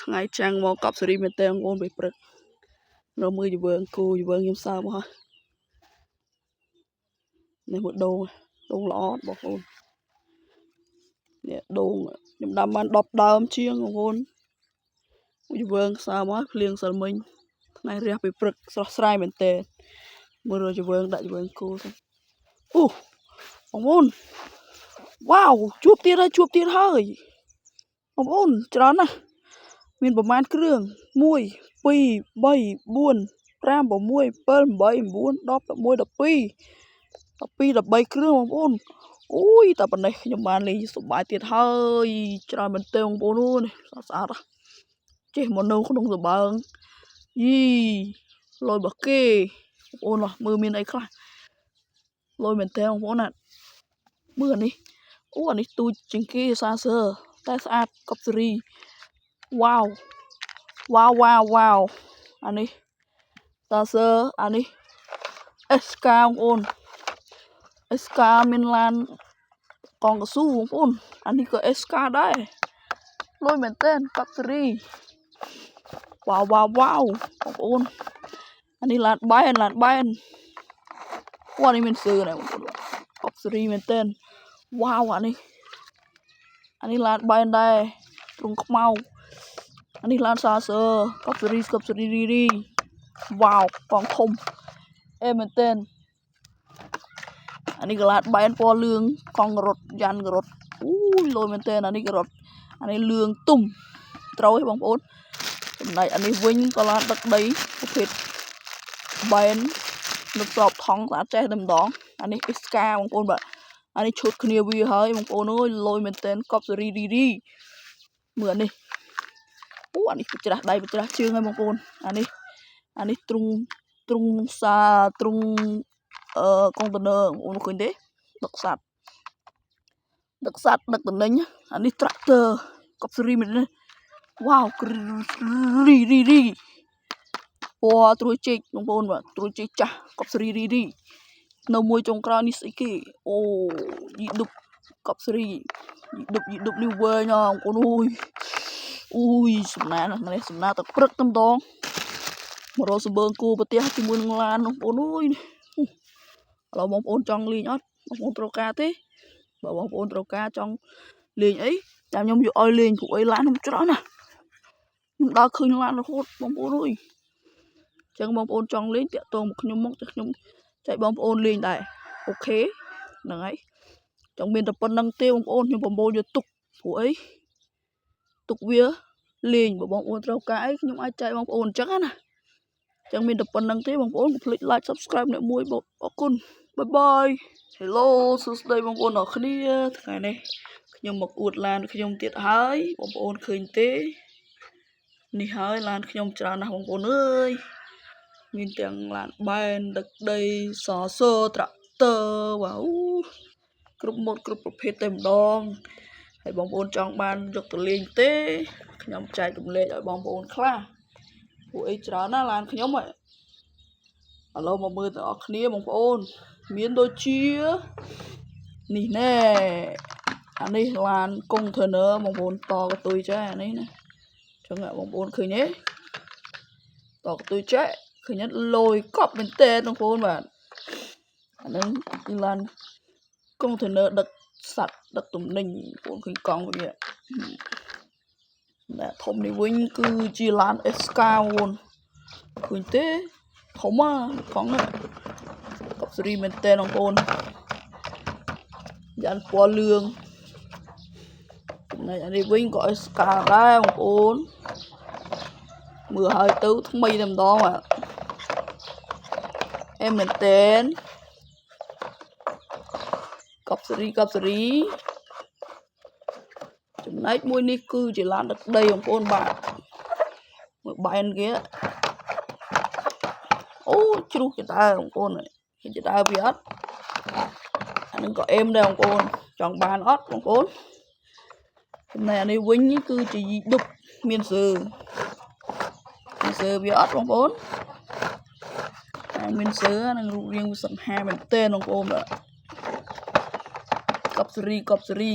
ngày trang mò cọp xử lý bên tên ôn bị bực nó mưa dù vườn cô dù vườn như sao mà này một đồ ló bọc ôn nè đồ nhưng đâm ăn đọp đâm chiêng ôn dù vườn sao mà liền sợ mình ngày ra bị bực sai bên tên mưa rồi dù vườn đại dù vườn cô ôn wow chuột tiệt hơi ôn cho nó mìnhประมาณ เครื่อง 1 2 3 4 5 6 7 8 9 10 11 12 13 គ្រឿងបងប្អូនអូយតែប៉ុណ្ណេះខ្ញុំបានលេងសប្បាយទៀតហើយច្រើនមែនទែនបងប្អូនអូយស្អាតចេះមកនៅក្នុងសបើងយីលយរបស់គេបងប្អូនមើលមានអីខ្លះលយមែនទែនបងប្អូនណាមើលអានេះអូអានេះទូចជាងគេសាសើតែស្អាតកប់ស៊េរីវ៉ាវអានេះតាសើអានេះ SK បងប្អូន SK មានឡានកងកស៊ូបងប្អូនអានេះក៏ SK ដែរលុយមែនតើកប់ស៊េរីវ៉ាវបងប្អូនអានេះឡានបែនអូអានេះមានសើដែរបងប្អូនកប់ស៊េរីមែនតើវ៉ាវអានេះឡានបែនដែរទ្រង់ខ្មៅអានេះឡានសាសើកប់ស៊េរីរីវ៉ាវកងធំអេមែនតើអានេះក៏ឡានបែនពណ៌លឿងកង់រត់យ៉ាន់រត់អូយលយមែនតើអានេះក៏រត់អានេះលឿងទុំត្រូវឯងបងប្អូនចំណែកអានេះវិញក៏ឡានដឹកដីប្រភេទបែននឹកស្របថងស្អាតចេះតែម្ដងអានេះ SK បងប្អូនបាទអានេះឈុតគ្នាវាហើយបងប្អូនអើយលយមែនតើកប់ស៊េរីរីមើលអានេះអូអានេះច្រាស់ដៃច្រាស់ជើងហើយបងប្អូនអានេះទ្រុងសាទ្រុងកុងតឺន័របងប្អូនឃើញទេដឹកសត្វដឹកតំណែងអានេះត្រាក់ទ័រកប់ស៊េរីមែនទេវ៉ាវរីពណ៌ត្រួយចេកបងប្អូនបាទត្រួយចេកចាស់កប់ស៊េរីរីនៅមួយចុងក្រោយនេះស្អីគេអូយីឌុបកប់ស៊េរីយីឌុបនេះវែងណាបងប្អូនអូយសំណានេះសំណាទឹកព្រឹកតែម្ដងមករកសម្បើងគូប្រទេសជាមួយនឹងឡានបងប្អូនអូយឥឡូវបងប្អូនចង់លេងអត់បងប្អូនត្រូវការទេបើបងប្អូនត្រូវការចង់លេងអីចាំខ្ញុំយកឲ្យលេងពួកអីឡានខ្ញុំច្រើនណាខ្ញុំដើរឃើញឡានរហូតបងប្អូនអើយអញ្ចឹងបងប្អូនចង់លេងតាក់ទងមកខ្ញុំមកតែខ្ញុំចែកបងប្អូនលេងដែរអូខេហ្នឹងហើយចង់មានតែប៉ុណ្្នឹងទេបងប្អូនខ្ញុំប្រមូលយកទុកព្រោះអីទុកវាលេងបើបងប្អូនត្រូវការអីខ្ញុំអាចចែកបងប្អូនអញ្ចឹងណាអញ្ចឹងមានតែប៉ុណ្្នឹងទេបងប្អូនកុំភ្លេច like subscribe អ្នកមួយអរគុណបាយបាយ Hello សួស្តីបងប្អូនអរគ្នាថ្ងៃនេះខ្ញុំមកអួតឡានខ្ញុំទៀតហើយបងប្អូនឃើញទេនេះហើយឡានខ្ញុំច្រើនណាស់បងប្អូនអើយមានទាំងឡានបែនដឹកដីសសើត្រាក់ទ័រវ៉ាវគ្រប់ម៉ូតគ្រប់ប្រភេទតែម្ដងហើយបងប្អូនចង់បានយកទៅលេងទេខ្ញុំចែករំលែកឲ្យបងប្អូនខ្លះពួកអីច្រើនណាស់ឡានខ្ញុំឥឡូវមកមើលទាំងអស់គ្នាបងប្អូនមានដូចជានេះណែអានេះឡានកុងតឺន័របងប្អូនតកតុយចាអានេះណាចឹងបងប្អូនឃើញទេតកតុយចាឃើញលយកប់មែនតើបងប្អូនបាទអាហ្នឹងគឺឡានកុងតឺន័រដឹកសត្វដឹកទំនិញបងប្អូនឃើញកង់វាតែធំនេះវិញគឺជាឡាន SK បងប្អូនឃើញទេធំកង់នេះកប់ស៊េរីមែនតើបងប្អូនយ៉ាងពណ៌លឿងចំណែកអានេះវិញក៏ SK ដែរបងប្អូនមើលឲ្យទៅថ្មីតែម្ដងបាទអេមែនតើកប់ស៊េរីចំណែកមួយនេះគឺជាឡានដឹកដីបងប្អូនបាទមើលបែនគេអូជ្រុះចដើបងប្អូនឃើញចដើវាអត់អានឹងក៏អេមដែរបងប្អូនចង់បានអត់បងប្អូនចំណែកអានេះវិញគឺជាយីឌុបមានសើវាអត់បងប្អូនមានសើនឹងរូបរាងវាសង្ហាមែនតើបងប្អូនបាទកប់ស៊េរី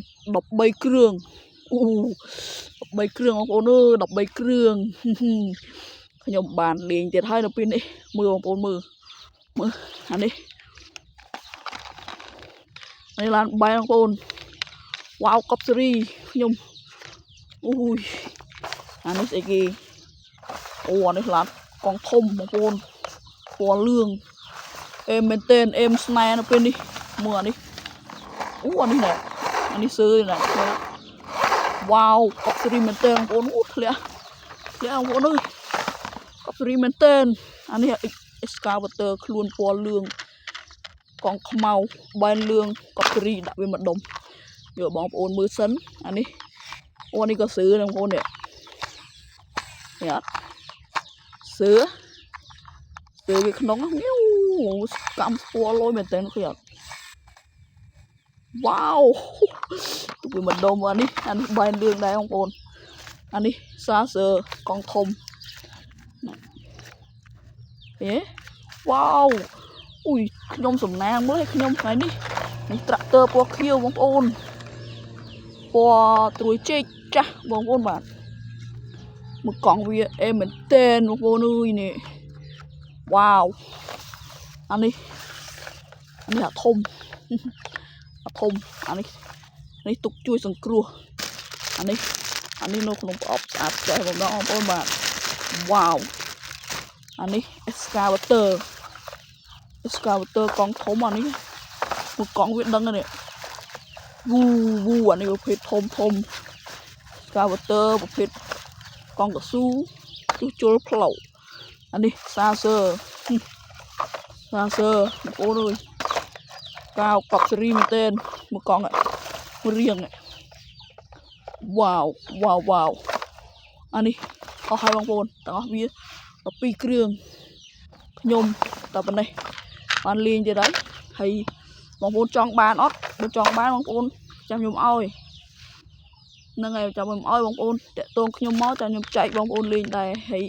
13 គ្រឿងអូ13 គ្រឿងបងប្អូនអើយ13 គ្រឿងខ្ញុំបានលេងទៀតហើយនៅពេលនេះមើលបងប្អូនមើលអានេះឡានបាយបងប្អូនវ៉ាវកប់ស៊េរីខ្ញុំអូយអានេះស្អីគេអូអានេះឡានកង់ធំបងប្អូនពណ៌លឿងអេមមែនតើអេមស្នែនៅពេលនេះមើលអានេះអូអានេះណែអានេះសើណែវ៉ាវកប់ស៊េរីមែនតើបងប្អូនអូធ្លាក់បងប្អូនអើយកប់ស៊េរីមែនតើអានេះ excavator ខ្លួនពណ៌លឿងកង់ខ្មៅបែនលឿងកប់ស៊េរីដាក់វាម្ដុំយកបងប្អូនមើលសិនអានេះអូនេះក៏សើបងប្អូននេះអត់សើវាក្នុងញ៉ូកម្មស្គាល់លយមែនតើឃើញអត់វ៉ាវទុកវាម្ដុំអានេះបែនលឿងដែរបងប្អូនអានេះសាសើកង់ធំវ៉ាវអូយខ្ញុំសំណាងមើលឲ្យខ្ញុំថ្ងៃនេះត្រាក់ទ័រពណ៌ខៀវបងប្អូនពណ៌ត្រួយចេកចាស់បងប្អូនបាទមើលកង់វាអេមែនតើបងប្អូនអើយនេះវ៉ាវអានេះអាធំអានេះទុកជួយសង្គ្រោះអានេះនៅក្នុងប្រអប់ស្អាតចេះបងប្អូនបាទវ៉ាវអានេះ excavator កង់ធំអានេះមួយកង់វាដឹងនេះវូអានេះប្រភេទធំ excavator ប្រភេទកង់កស៊ូជួសជុលផ្លូវអានេះសាសើបងប្អូនអើយកាវកប់ស៊េរីមែនតើមួយកង់រៀងវ៉ាវអានេះអស់ហើយបងប្អូនទាំងអស់វា12 គ្រឿងខ្ញុំតែប៉ុណ្ណេះបានលេងទៀតហើយបងប្អូនចង់បានអត់បើចង់បានបងប្អូនចាំខ្ញុំឲ្យហ្នឹងហើយចាំខ្ញុំឲ្យបងប្អូនតាក់ទងខ្ញុំមកចាំខ្ញុំចែកបងប្អូនលេងដែរហើយ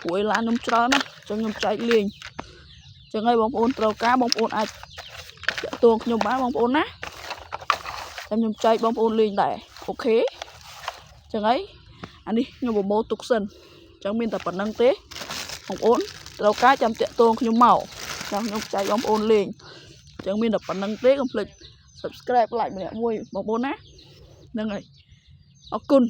ព្រួយឡានខ្ញុំច្រើនណាស់ចាំខ្ញុំចែកលេងចឹងហើយបងប្អូនត្រូវការបងប្អូនអាច tuồng nhung má bong bồn ná em nhung chạy bong bồn lên này ok chẳng ấy anh đi nhung bộ mô tục sân chẳng miên tập bản năng tế bong bồn đâu cá chăm tiện tuồng nhung màu chẳng nhung chạy bong bồn lên chẳng miên tập bản năng tế complete subscribe lại mình mùi bong bồn ná nâng này ở cun